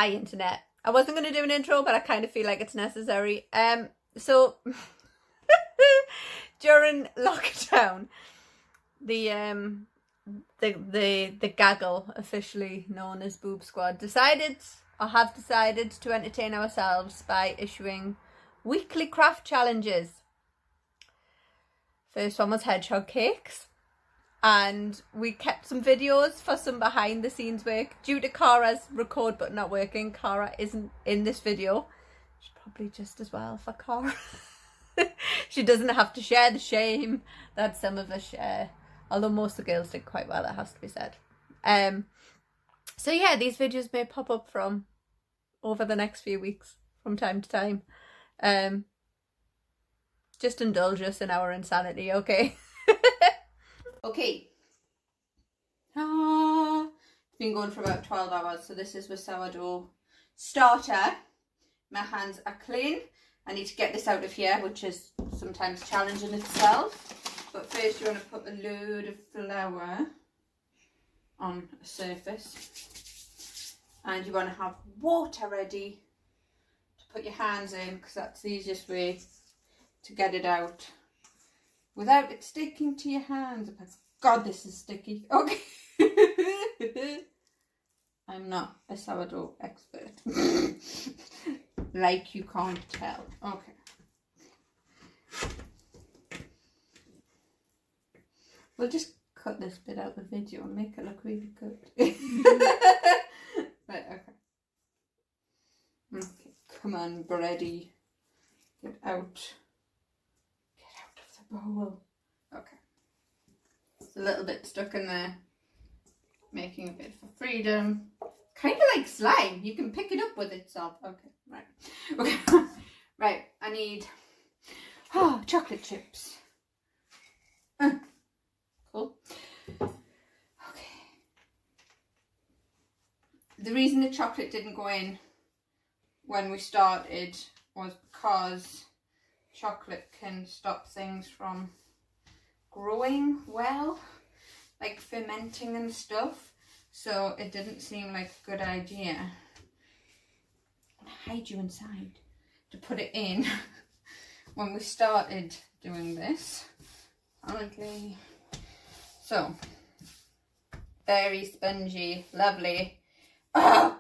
Hi internet. I wasn't going to do an intro, but I kind of feel like it's necessary. So during lockdown, the gaggle, officially known as Boobsquad, have decided to entertain ourselves by issuing weekly craft challenges. First one was hedgehog cakes. And we kept some videos for some behind the scenes work. Due to Cara's record button not working, Cara isn't in this video. She's probably just as well for Cara. She doesn't have to share the shame that some of us share. Although most of the girls did quite well, it has to be said. So yeah, these videos may pop up from over the next few weeks from time to time. Just indulge us in our insanity, okay? Okay. It's been going for about 12 hours, so this is the sourdough starter. My hands are clean. I need to get this out of here, which is sometimes challenging itself. But first you want to put a load of flour on a surface. And you want to have water ready to put your hands in, because that's the easiest way to get it out without it sticking to your hands. God, this is sticky. Okay. I'm not a sourdough expert. Like you can't tell. Okay. We'll just cut this bit out of the video and make it look really good. Right, okay. Okay, come on, Brady. Get out. Bowl. Okay. It's a little bit stuck in there. Making a bit for freedom. Kind of like slime. You can pick it up with itself. Okay, right. Okay. Right, I need chocolate chips. Cool. Okay. The reason the chocolate didn't go in when we started was because chocolate can stop things from growing well, like fermenting and stuff, so it didn't seem like a good idea. I'll hide you inside to put it in when we started doing this, apparently. So very spongy, lovely. Oh,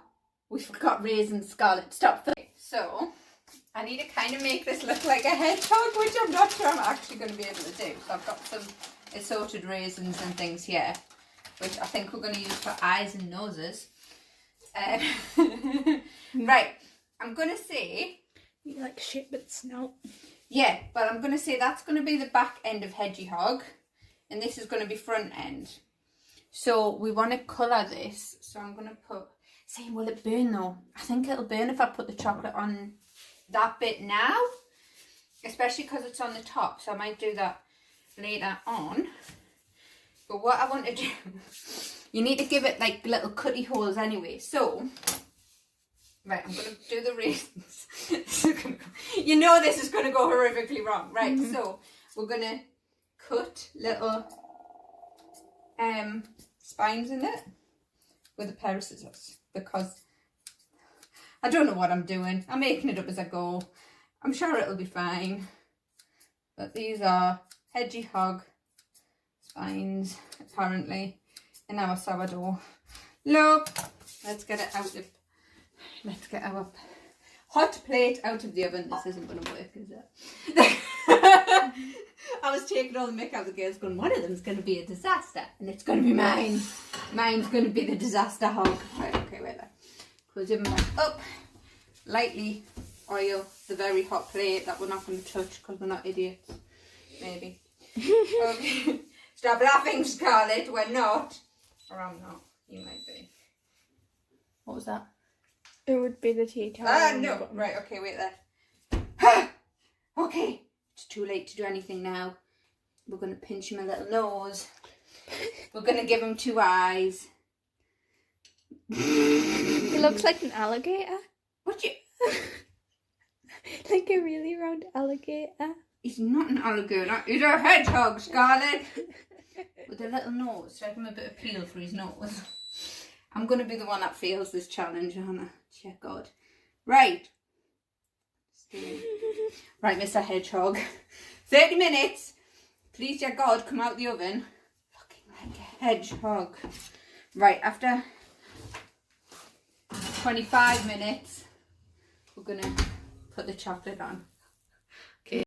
we forgot raisins, Scarlett, stop. So I need to kind of make this look like a hedgehog, which I'm not sure I'm actually going to be able to do. So I've got some assorted raisins and things here, which I think we're going to use for eyes and noses. Right, I'm going to say... You like shit but snout. Yeah, but I'm going to say that's going to be the back end of Hedgehog, and this is going to be front end. So we want to colour this, so I'm going to put... See, will it burn though? I think it'll burn if I put the chocolate on that bit now, especially because it's on the top, so I might do that later on. But what I want to do, you need to give it like little cutty holes anyway. So right, I'm going to do the raisins. You know this is going to go horrifically wrong, right? So we're going to cut little spines in it with a pair of scissors, because I don't know what I'm doing. I'm making it up as I go. I'm sure it'll be fine. But these are hedgehog spines, apparently, in our sourdough. Look, let's get it out of... Let's get our hot plate out of the oven. This isn't going to work, is it? I was taking all the mick out of the girls going, one of them's going to be a disaster. And it's going to be mine. Mine's going to be the disaster hog. Right, okay, wait there. Close your mouth up, lightly oil the very hot plate that we're not going to touch because we're not idiots, maybe. Okay. Stop laughing, Scarlett, we're not. Or I'm not, you might be. What was that? It would be the tea towel. No, right, okay, wait there. Okay, it's too late to do anything now. We're going to pinch him a little nose. We're going to give him 2 eyes. He looks like an alligator. What you... Like a really round alligator. He's not an alligator, he's a hedgehog, Scarlett. With a little nose, so I give him a bit of peel for his nose. I'm going to be the one that fails this challenge, aren't I? Dear God. Right. Right, Mr. Hedgehog. 30 minutes. Please, dear God, come out the oven. Looking like a hedgehog. Right, after 25 minutes, we're going to put the chocolate on. Okay.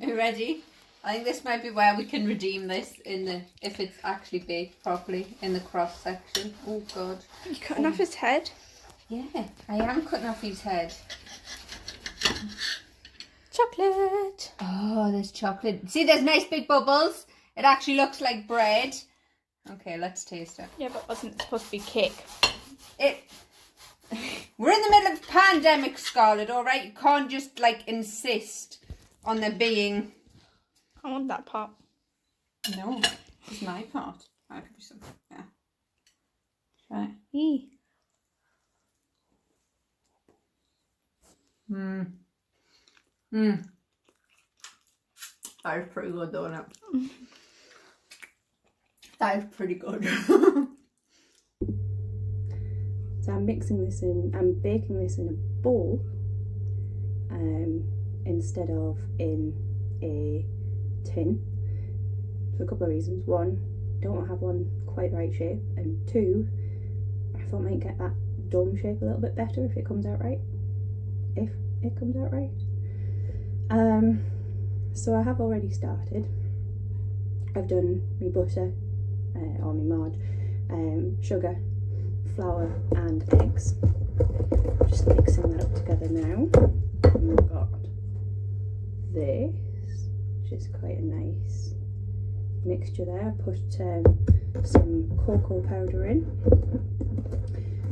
Are you ready? I think this might be where we can redeem this in the, if it's actually baked properly, in the cross section. Oh God. You cutting off his head? Yeah, I am cutting off his head. Chocolate. Oh, there's chocolate. See, there's nice big bubbles. It actually looks like bread. Okay, let's taste it. Yeah, but wasn't it supposed to be cake? We're in the middle of a pandemic, Scarlett, alright? You can't just, like, insist on there being... I want that part. No, this is my part. I'll give you some. Yeah. Try it. Eee. That is pretty good, though, isn't it? That is pretty good. So I'm mixing this in, I'm baking this in a bowl instead of in a tin for a couple of reasons. One, don't have one quite the right shape, and two, I thought I might get that dome shape a little bit better if it comes out right. If it comes out right. So I have already started. I've done my butter, or my marge, sugar, flour and eggs. Just mixing that up together now. And we've got this, which is quite a nice mixture there. I put some cocoa powder in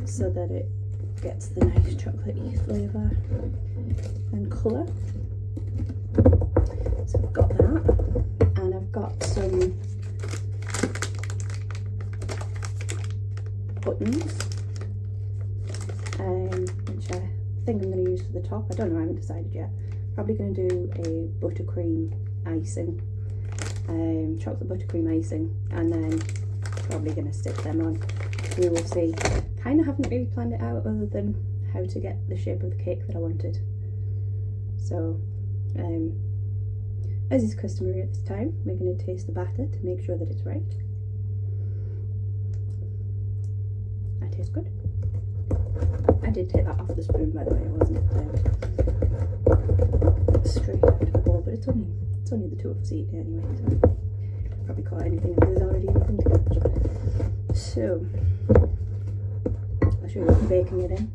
so that it gets the nice chocolatey flavour and colour. So I've got that, and I've got some buttons, which I think I'm going to use for the top. I don't know, I haven't decided yet. Probably going to do a buttercream icing, chocolate buttercream icing, and then probably going to stick them on. We will see. Kind of haven't really planned it out other than how to get the shape of the cake that I wanted. So, as is customary at this time, we're going to taste the batter to make sure that it's right. That tastes good. I did take that off the spoon, by the way. It wasn't straight out of the bowl, but it's only the two of us eating anyway, so probably caught anything if there's already anything to catch. So I'll show you what I'm baking it in.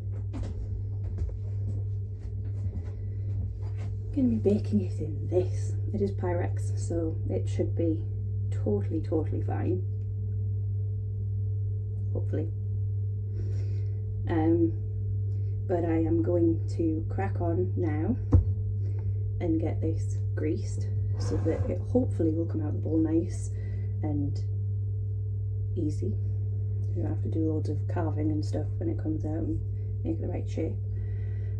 I'm going to be baking it in this. It is Pyrex, so it should be totally fine. Hopefully. But I am going to crack on now and get this greased so that it hopefully will come out the bowl nice and easy. You don't have to do loads of carving and stuff when it comes out and make the right shape.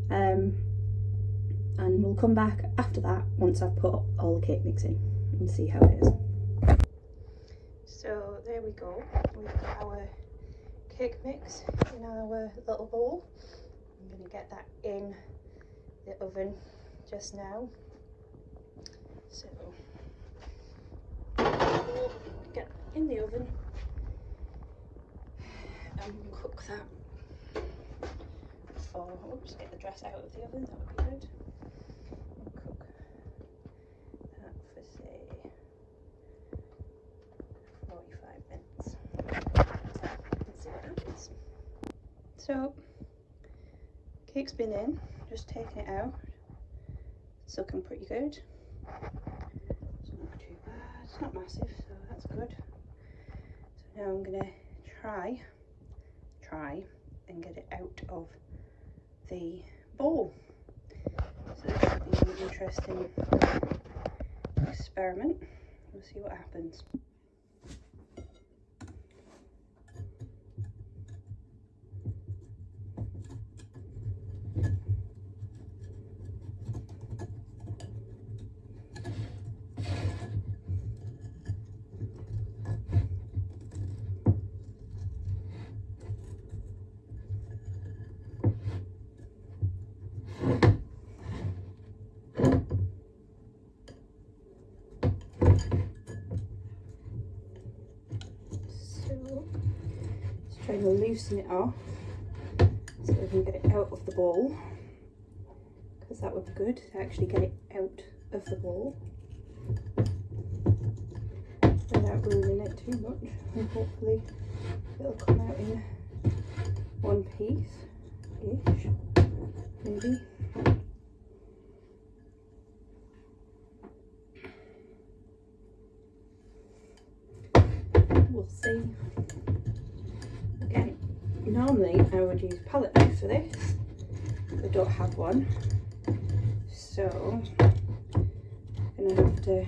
And we'll come back after that once I've put all the cake mix in and see how it is. So there we go. We've got our cake mix in our little bowl. I'm going to get that in the oven just now. So we'll get in the oven and cook that for, oops, get the dress out of the oven, that would be good. Cook that for say 45 minutes. Let's see what happens. So, cake's been in, just taking it out. It's looking pretty good. It's not too bad, it's not massive, so that's good. So now I'm gonna try and get it out of the bowl. So this should be an interesting experiment. We'll see what happens. So just trying to loosen it off so we can get it out of the bowl, because that would be good to actually get it out of the bowl without ruining it too much, and hopefully it'll come out in one piece-ish, maybe. We'll see. Again, normally I would use palette knife for this, but I don't have one, so I'm gonna have to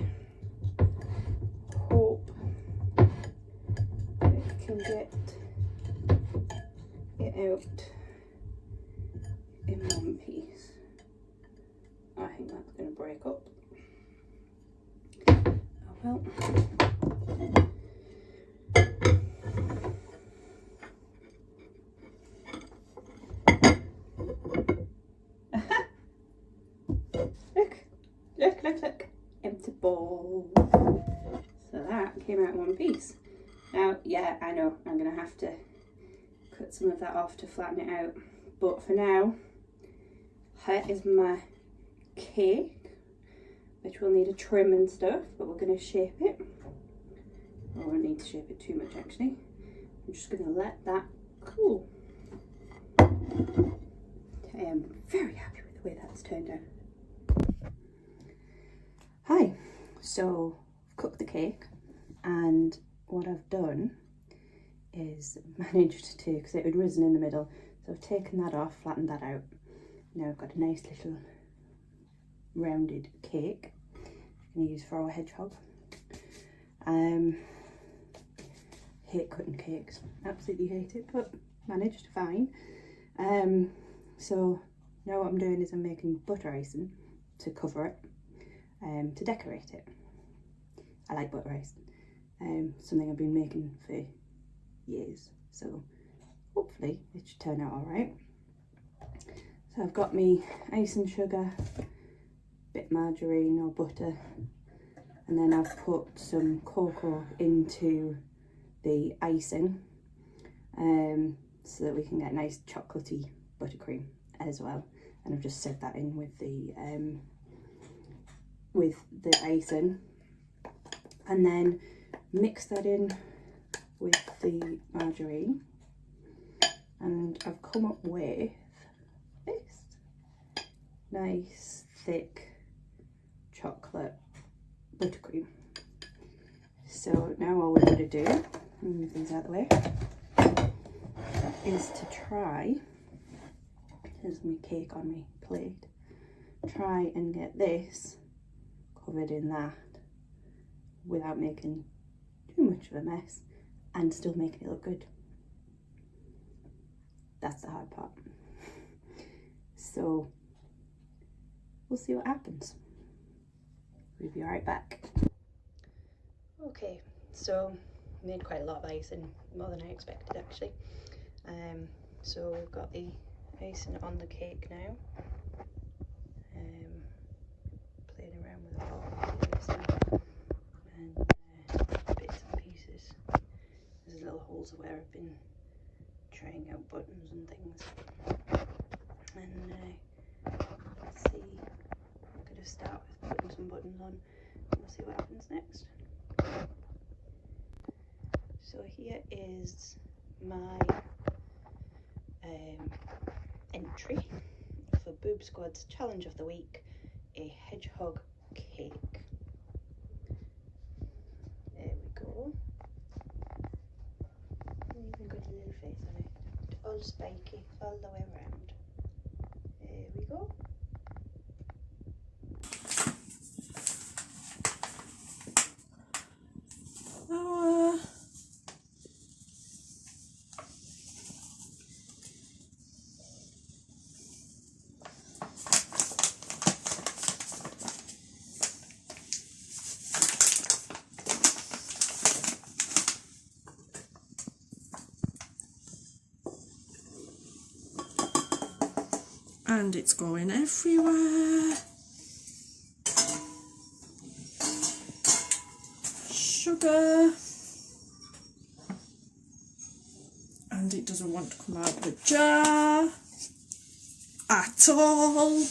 hope that I can get it out in one piece. I think that's gonna break up. Oh well. Look, empty bowl. So that came out in one piece. Now, yeah, I know I'm gonna have to cut some of that off to flatten it out, but for now, here is my cake, which will need a trim and stuff, but we're gonna shape it. I won't need to shape it too much actually. I'm just gonna let that cool. I am very happy with the way that's turned out. Hi, so I've cooked the cake, and what I've done is managed to, because it had risen in the middle, so I've taken that off, flattened that out. Now I've got a nice little rounded cake I'm going to use for our hedgehog. Hate cutting cakes, absolutely hate it, but managed fine. So now what I'm doing is I'm making butter icing to cover it. To decorate it. I like butter icing, something I've been making for years, so hopefully it should turn out alright. So I've got me icing sugar, bit margarine or butter, and then I've put some cocoa into the icing, so that we can get nice chocolatey buttercream as well. And I've just set that in with the icing, and then mix that in with the margarine, and I've come up with this nice thick chocolate buttercream. So now all we're going to do, move these out of the way, is to try, here's my cake on my plate, try and get this covered in that without making too much of a mess and still making it look good. That's the hard part. So we'll see what happens. We'll be right back. Okay, so made quite a lot of icing, more than I expected actually. So we've got the icing on the cake now. Playing around with all the icing and bits and pieces. There's little holes where I've been trying out buttons and things. And let's see, I'm going to start with putting some buttons on, and we'll see what happens next. So here is my entry for Boobsquad's challenge of the week, a hedgehog cake. There we go. Even got a little face on it. All spiky all the way around. There we go. And it's going everywhere. sugar. And it doesn't want to come out of the jar at all.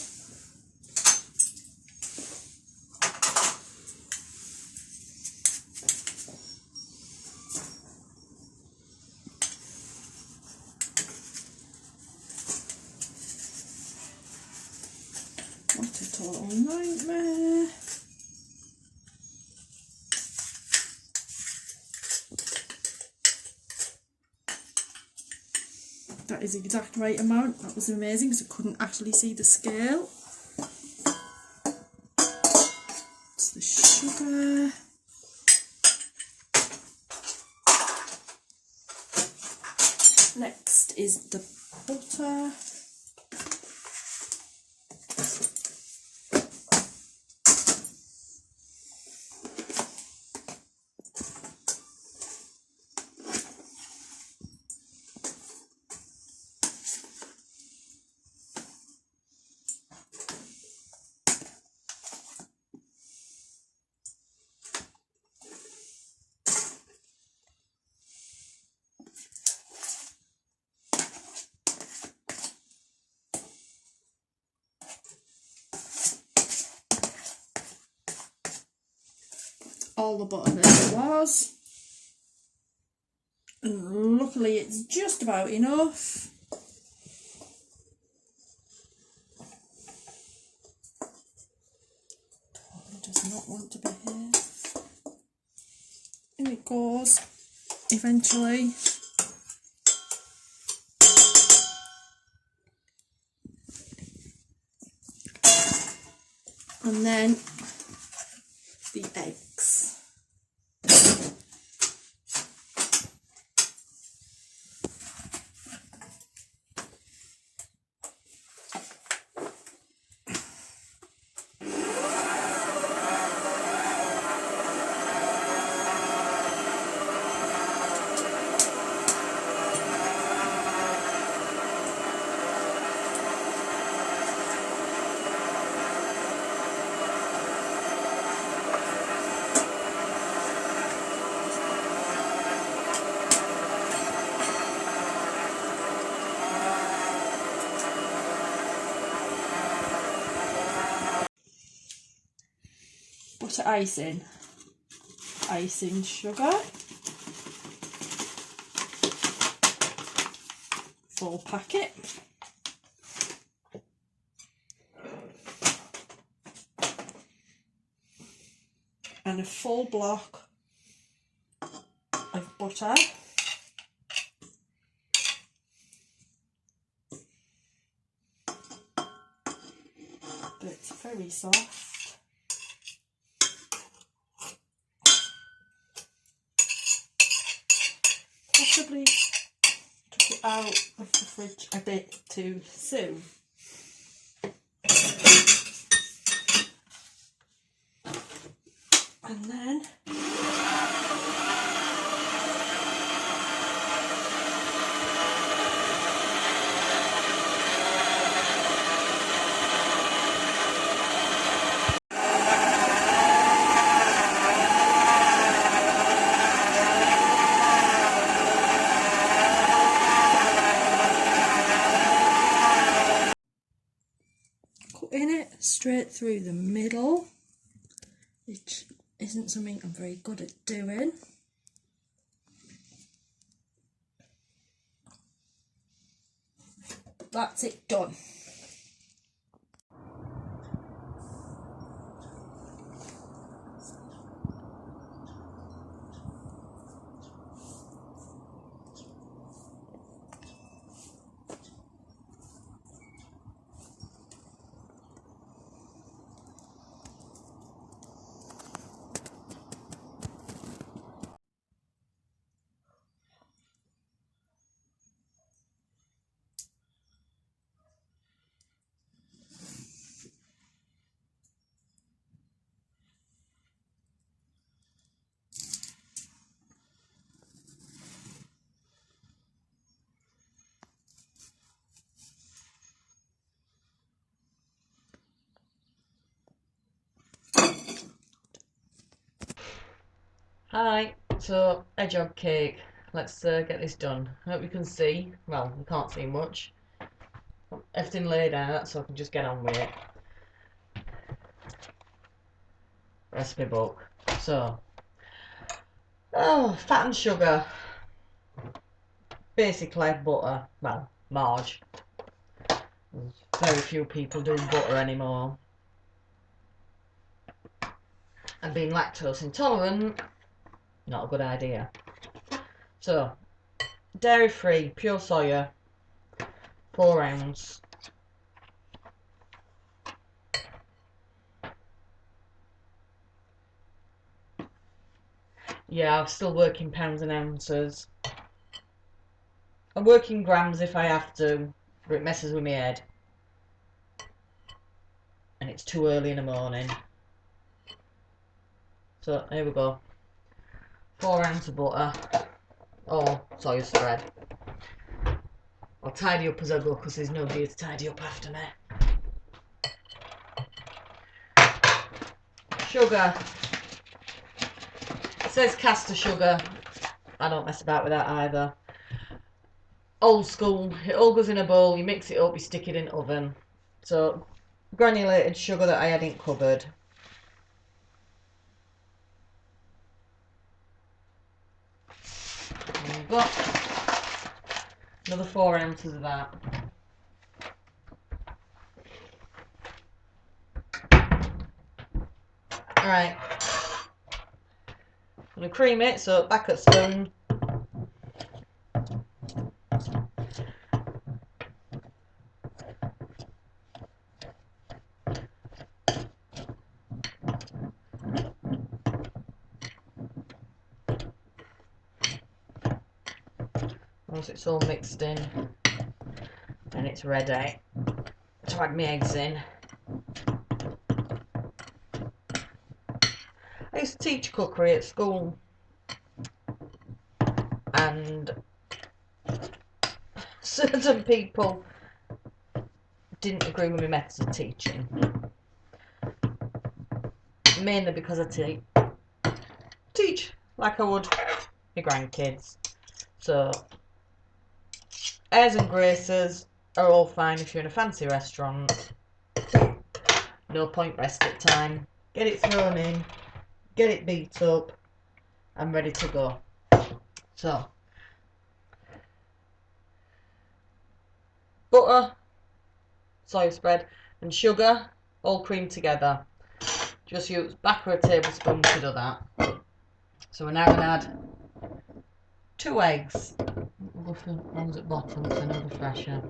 What a total nightmare. That is the exact right amount. That was amazing because I couldn't actually see the scale. It's the sugar. Next is the butter. All the butter there was, and luckily it's just about enough. Totally does not want to be here. In it goes eventually. And then the eggs. Butter icing sugar, full packet, and a full block of butter. But it's very soft. Possibly took it out of the fridge a bit too soon. And then cutting it straight through the middle, which isn't something I'm very good at doing. That's it done. Hi, so Hedgehog cake. Let's get this done. I hope you can see. Well, you can't see much. Everything laid out so I can just get on with it. Recipe book. So, fat and sugar. Basically butter. Well, marge. There's very few people doing butter anymore. And being lactose intolerant, not a good idea. So, dairy free, pure soya, 4 ounce. Yeah, I'm still working pounds and ounces. I'm working grams if I have to, but it messes with my head. And it's too early in the morning. So, here we go. 4 ounces of butter. Or soya spread. I'll tidy up as I go because there's nobody to tidy up after me. Sugar. It says caster sugar. I don't mess about with that either. Old school. It all goes in a bowl. You mix it up. You stick it in the oven. So, granulated sugar that I had in cupboard. And we've got another 4 ounces of that. Alright. I'm going to cream it, so back at spoon. Once it's all mixed in, then it's ready to add my eggs in. I used to teach cookery at school, and certain people didn't agree with my methods of teaching, mainly because I teach like I would my grandkids. So airs and graces are all fine if you're in a fancy restaurant. No point rest at time. Get it thrown in, get it beat up, and ready to go. So, butter, soy spread, and sugar all creamed together. Just use back of a tablespoon to do that. So we're now going to add 2 eggs. We'll go for ones at bottom because I know they're fresher.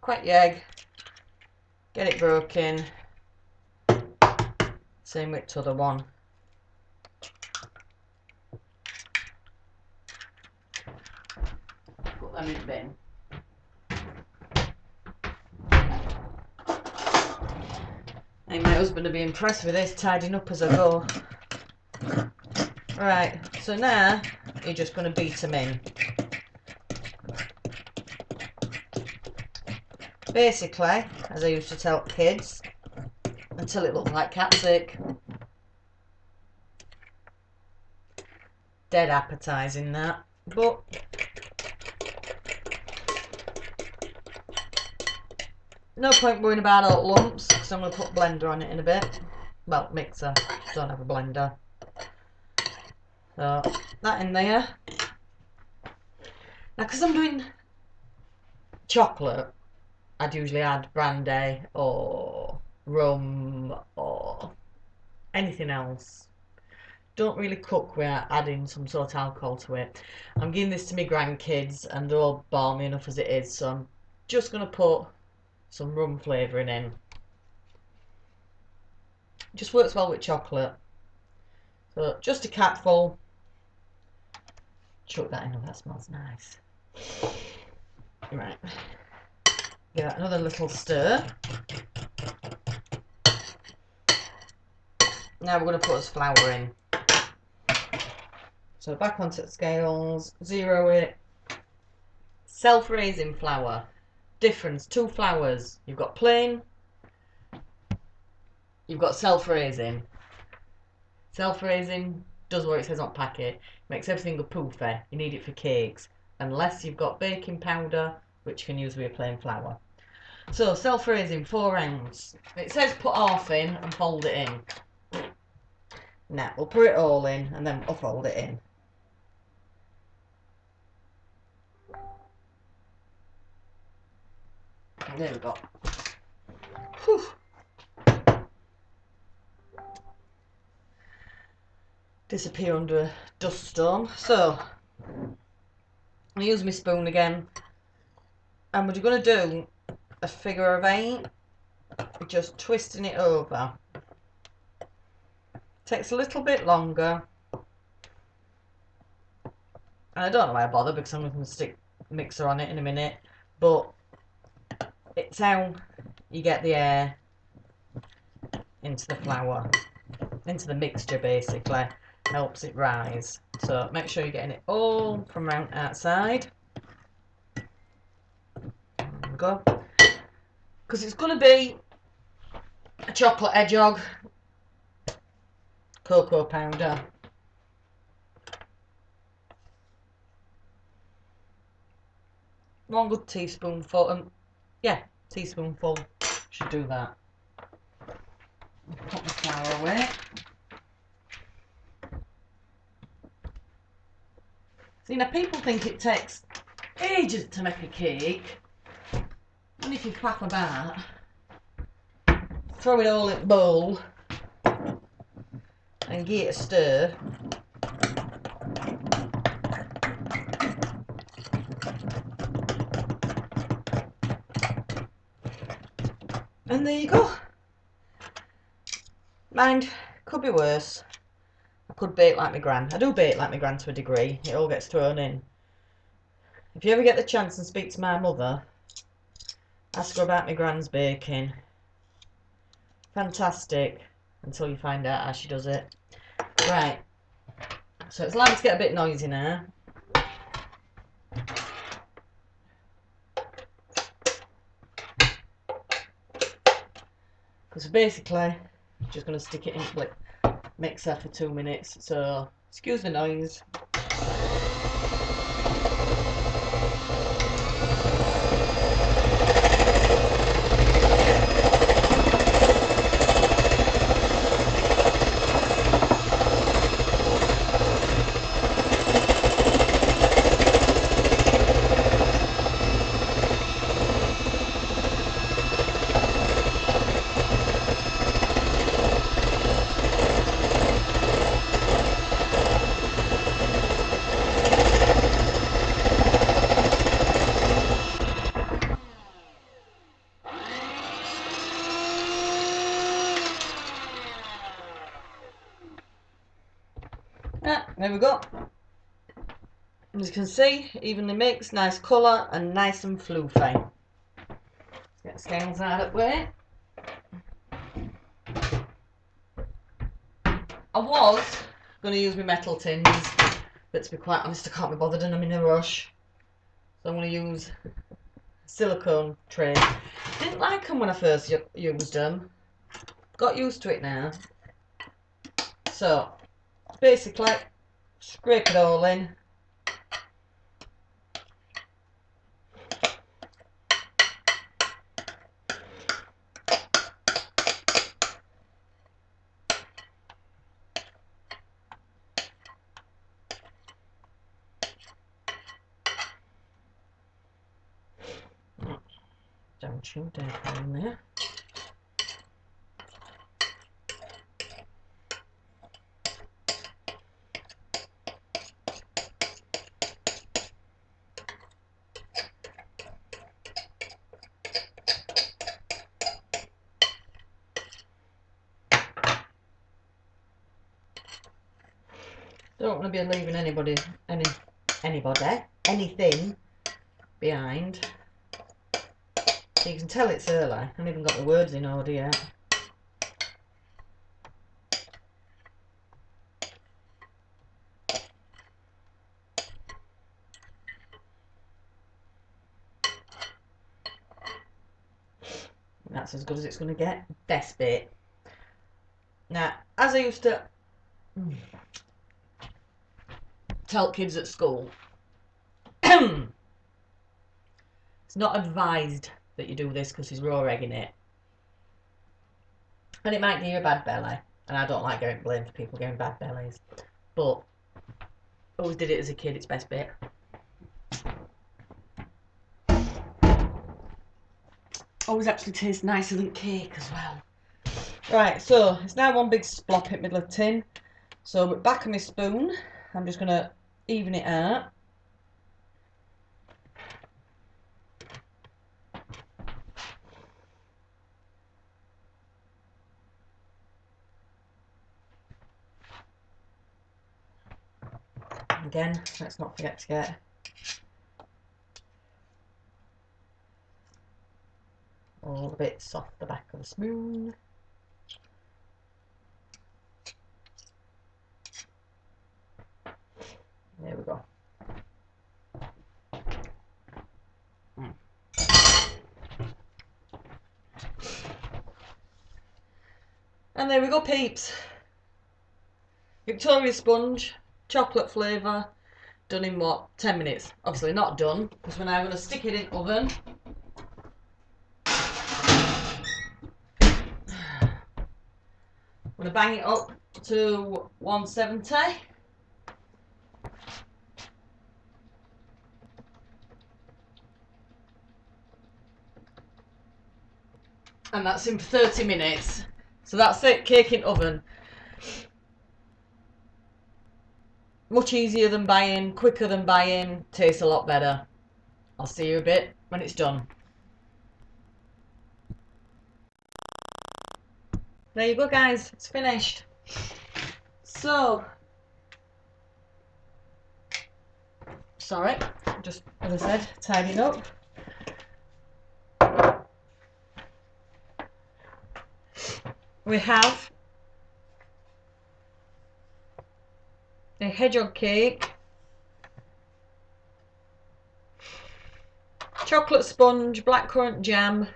Crack the egg, get it broken, same with the other one. Put them in the bin. I think my husband will be impressed with this, tidying up as I go. Right, so now you're just going to beat them in. Basically, as I used to tell kids, until it looked like capsic. Dead appetising that, but no point worrying about all lumps because I'm going to put blender on it in a bit. Well, mixer, don't have a blender. So that in there. Now because I'm doing chocolate, I'd usually add brandy or rum or anything else. Don't really cook without adding some sort of alcohol to it. I'm giving this to my grandkids and they're all balmy enough as it is, so I'm just going to put some rum flavouring in. Just works well with chocolate. So just a capful. Chuck that in, oh that smells nice. Right. Give that another little stir. Now we're going to put this flour in. So back onto the scales, zero it. Self-raising flour. difference, 2 flours. You've got plain, you've got self-raising. Self-raising does what it says on packet, makes everything go poofy. You need it for cakes, unless you've got baking powder, which you can use with a plain flour. So self-raising, 4 ounce. It says put half in and fold it in. Now we'll put it all in and then we'll fold it in. There we go. Whew. Disappear under a dust storm. So I use my spoon again, and we're going to do a figure of 8, just twisting it over. Takes a little bit longer, and I don't know why I bother because I'm going to stick the mixer on it in a minute, but it's how you get the air into the flour, into the mixture basically. Helps it rise. So make sure you're getting it all from round outside. There we go. Because it's going to be a chocolate hedgehog, cocoa powder, one good teaspoonful, teaspoonful should do that. Put the flour away. See, now people think it takes ages to make a cake, and if you faff about, throw it all in a bowl and give it a stir. And there you go. Mind, could be worse. I could bake like my gran. I do bake like my gran to a degree. It all gets thrown in. If you ever get the chance and speak to my mother, ask her about my gran's baking. Fantastic. Until you find out how she does it. Right. So it's likely to get a bit noisy now. Because basically, just going to stick it in the mixer for 2 minutes. So, excuse the noise. There we go. As you can see, evenly mixed, nice colour and nice and floofy. Let's get the scales out of the way. I was going to use my metal tins, but to be quite honest I can't be bothered and I'm in a rush. So I'm going to use silicone trays. Didn't like them when I first used them. Got used to it now. So basically scrape it all in. Don't you dare go in there. Don't want to be leaving anything behind. So you can tell it's early. I haven't even got the words in order yet. That's as good as it's going to get. Best bit. Now, as I used to tell kids at school, it's not advised that you do this because there's raw egg in it. And it might give you a bad belly. And I don't like getting blamed for people getting bad bellies. But I always did it as a kid, it's best bit. Always actually tastes nicer than cake as well. Right, so it's now one big splop in the middle of the tin. So with back of my spoon, I'm just going to even it out. Again, let's not forget to get all the bits off the back of the spoon. There we go. And there we go, peeps. Victoria sponge, chocolate flavour, done in what? 10 minutes. Obviously not done, because we're now going to stick it in oven. I'm going to bang it up to 170. And that's in 30 minutes. So that's it, cake in oven. Much easier than buying, quicker than buying, tastes a lot better. I'll see you a bit when it's done. There you go, guys, it's finished. So, sorry, just as I said, tidying up. We have a hedgehog cake, chocolate sponge, blackcurrant jam,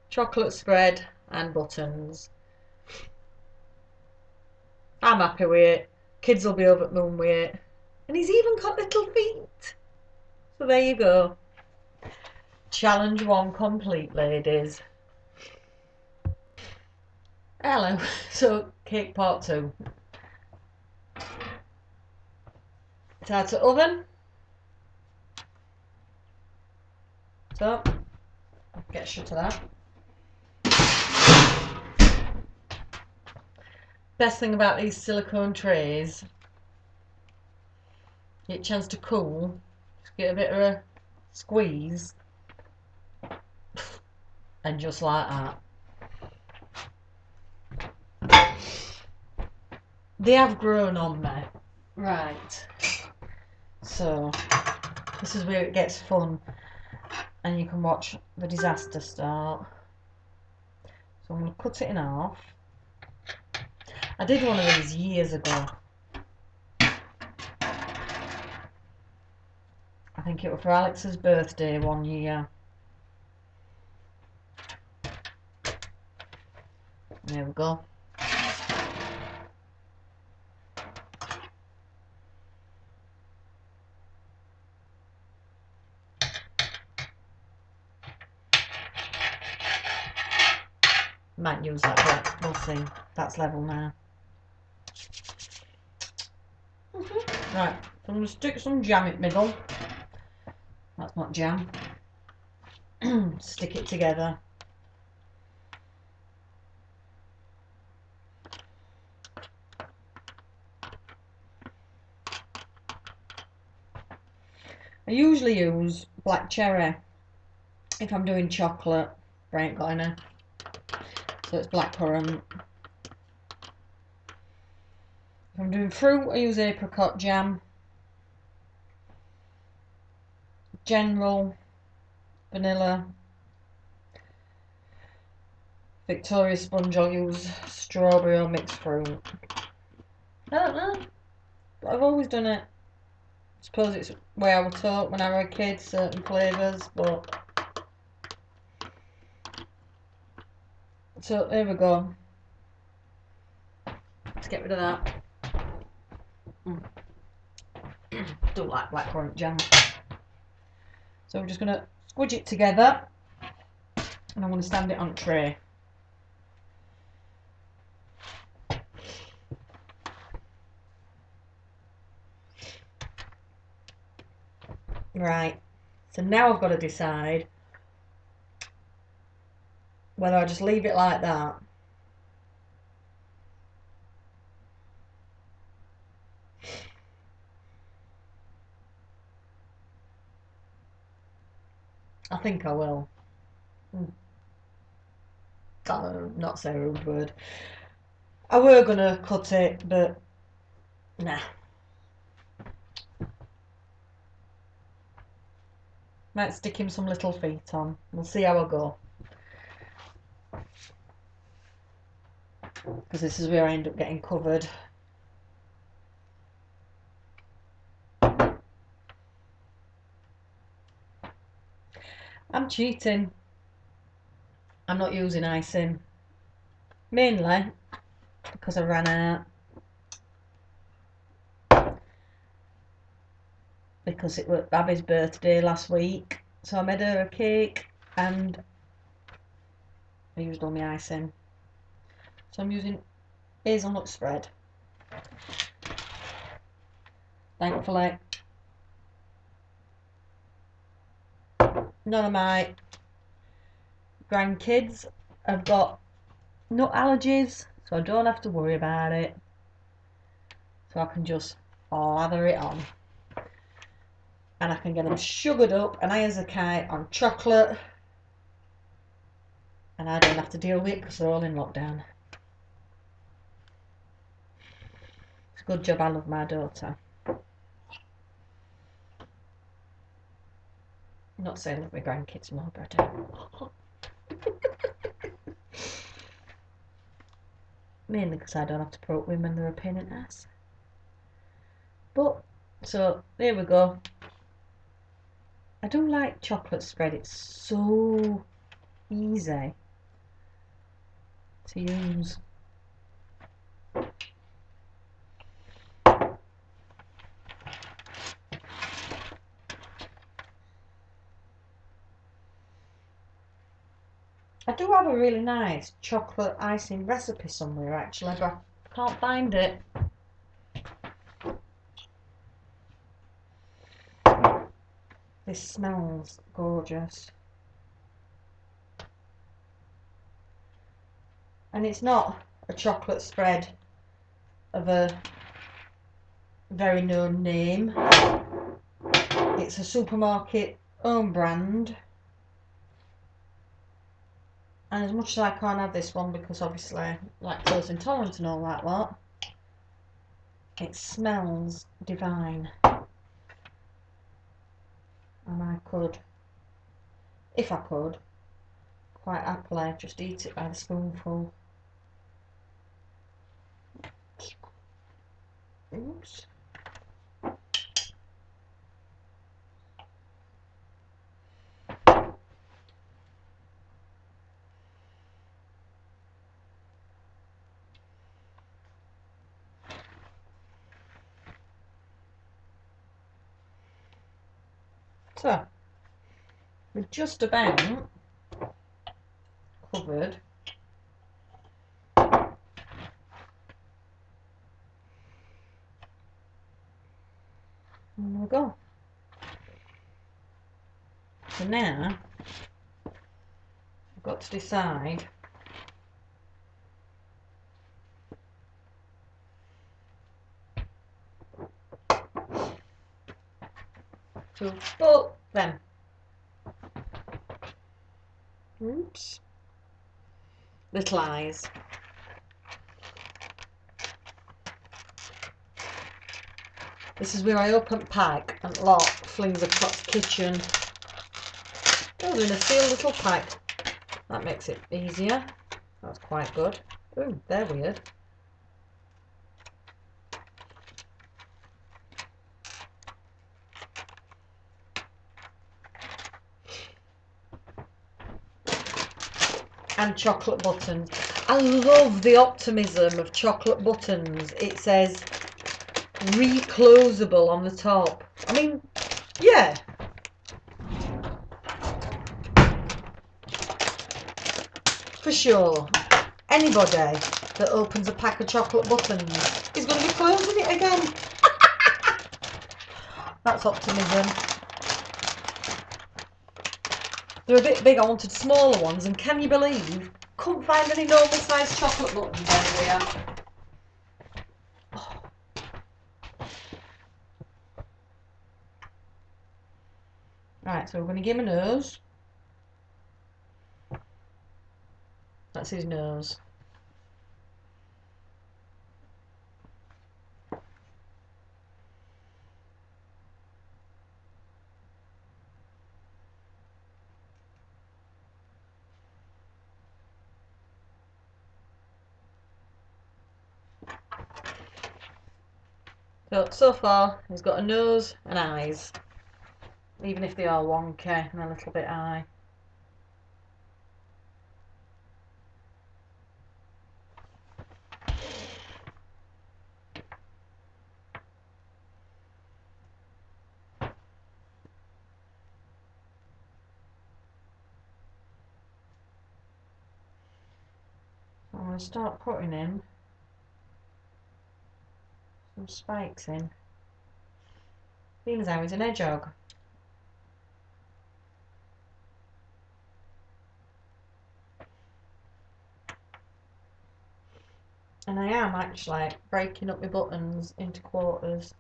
chocolate spread and buttons. I'm happy with it. Kids will be over the moon with it. And he's even got little feet. So there you go. Challenge 1 complete, ladies. Hello. So, cake part 2. It's out to oven. So, get shut of that. Best thing about these silicone trays, get a chance to cool, just get a bit of a squeeze, and just like that. They have grown on me. Right. So, this is where it gets fun and you can watch the disaster start. So I'm going to cut it in half. I did one of these years ago. I think it was for Alex's birthday one year. There we go. Might use that bit, we'll see. That's level now. Right, so I'm going to stick some jam in the middle. That's not jam. Stick it together. I usually use black cherry if I'm doing chocolate, but I ain't got any. So it's blackcurrant. If I'm doing fruit, I use apricot jam. General, vanilla. Victoria sponge, I'll use strawberry or mixed fruit. I don't know, but I've always done it. I suppose it's the way I was taught when I was a kid, certain flavours, but So there we go. Let's get rid of that. Don't like blackcurrant jam. So we're just going to squidge it together, and I'm going to stand it on a tray. Right, so now I've got to decide whether I just leave it like that I think I will. Not say a rude word. I were going to cut it, but nah. Might stick him some little feet on. We'll see how I go. Because this is where I end up getting covered. I'm cheating. I'm not using icing. Mainly because I ran out. Because it was Abby's birthday last week. So I made her a cake and I used all my icing. So I'm using hazelnut spread. Thankfully, none of my grandkids have got nut allergies, so I don't have to worry about it. So I can just lather it on. And I can get them sugared up and high as a kite on chocolate. And I don't have to deal with it because they're all in lockdown. It's a good job I love my daughter. I'm not saying I love my grandkids more, but I do. Mainly because I don't have to put up with them when they're a pain in the ass. But, so, there we go. I do like chocolate spread. It's so easy to use. I do have a really nice chocolate icing recipe somewhere actually, but I can't find it. This smells gorgeous. And it's not a chocolate spread of a very known name. It's a supermarket own brand. And as much as I can't have this one because obviously lactose intolerant and all that lot, it smells divine. And I could, if I could, quite happily just eat it by the spoonful. Oops. So, we're just about covered. And there we go. So now, I've got to decide to put them. Oops. Little eyes. This is where I open pack and lot flings across the kitchen. Oh, they're in a sealed little pack. That makes it easier. That's quite good. Ooh, they're weird. and chocolate buttons. I love the optimism of chocolate buttons. It says reclosable on the top. I mean, yeah. For sure. Anybody that opens a pack of chocolate buttons is going to be closing it again. That's optimism. They're a bit big. I wanted smaller ones, and can you believe? Couldn't find any normal sized chocolate buttons anywhere. Oh. Right, so we're going to give him a nose. That's his nose. So far, he's got a nose and eyes, even if they are wonky and a little bit high. I'm going to start putting in some spikes in. Seeing as how he's an hedgehog. And I am actually breaking up my buttons into quarters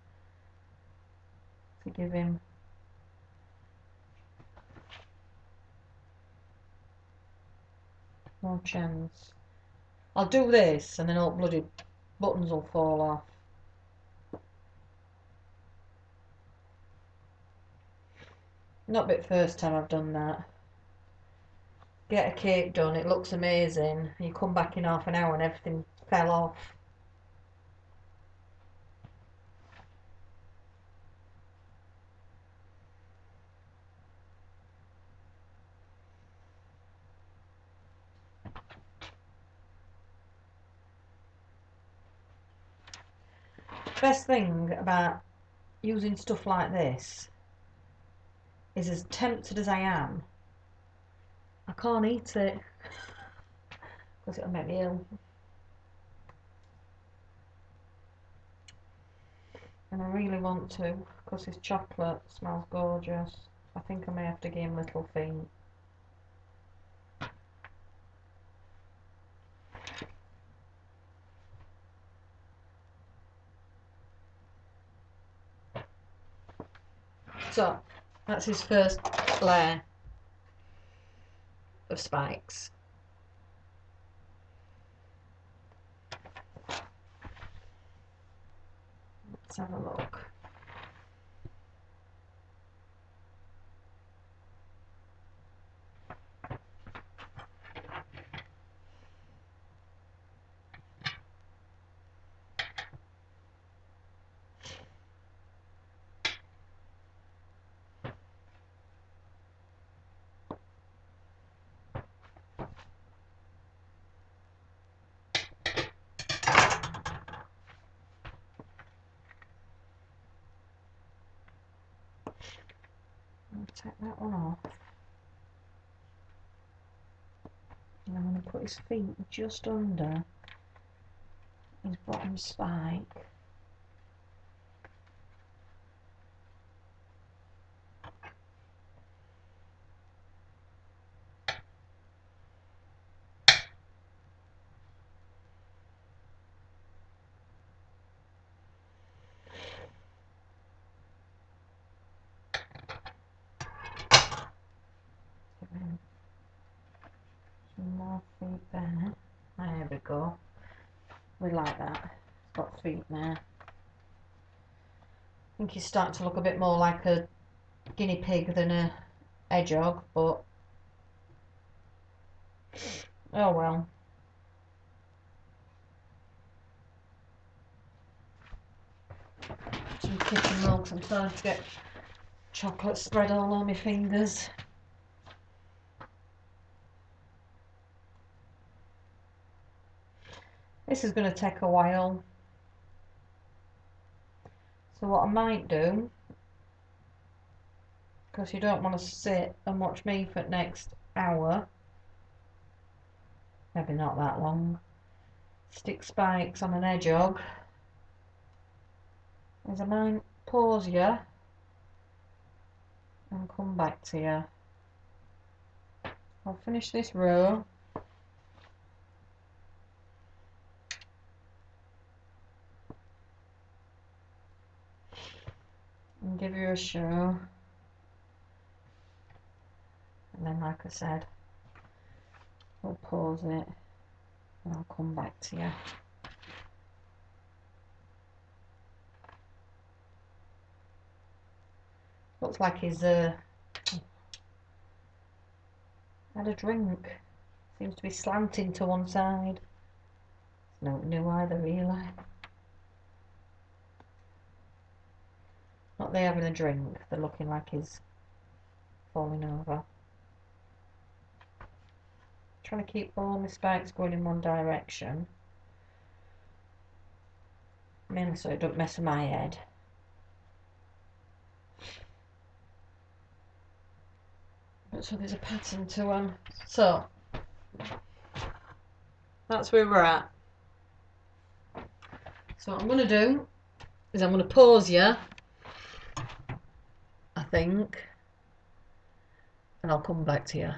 to give him more chance. I'll do this and then all bloody buttons will fall off. Not the first time I've done that. Get a cake done, it looks amazing. You come back in half an hour and everything fell off. Best thing about using stuff like this is, as tempted as I am, I can't eat it because it'll make me ill. And I really want to because this chocolate smells gorgeous. I think I may have to give him little feet. So that's his first layer of spikes. Let's have a look. I'll take that one off. And I'm going to put his feet just under his bottom spike. Some more feet there. There we go. We like that. It's got feet there. I think he's starting to look a bit more like a guinea pig than a hedgehog, but oh well. Some kitchen roll because I'm starting to get chocolate spread all on my fingers. This is going to take a while. So what I might do, because you don't want to sit and watch me for the next hour, maybe not that long, stick spikes on an hedgehog, is I might pause you and come back to you. I'll finish this row. And give you a show. And then, like I said, we'll pause it and I'll come back to you. Looks like he's had a drink. Seems to be slanting to one side. It's not new either, really. Not they having a drink, they're looking like he's falling over. Trying to keep all my spikes going in one direction. Mainly so it don't mess with my head. But so there's a pattern to them. So that's where we're at. So what I'm going to do is I'm going to pause you, I think, and I'll come back to you.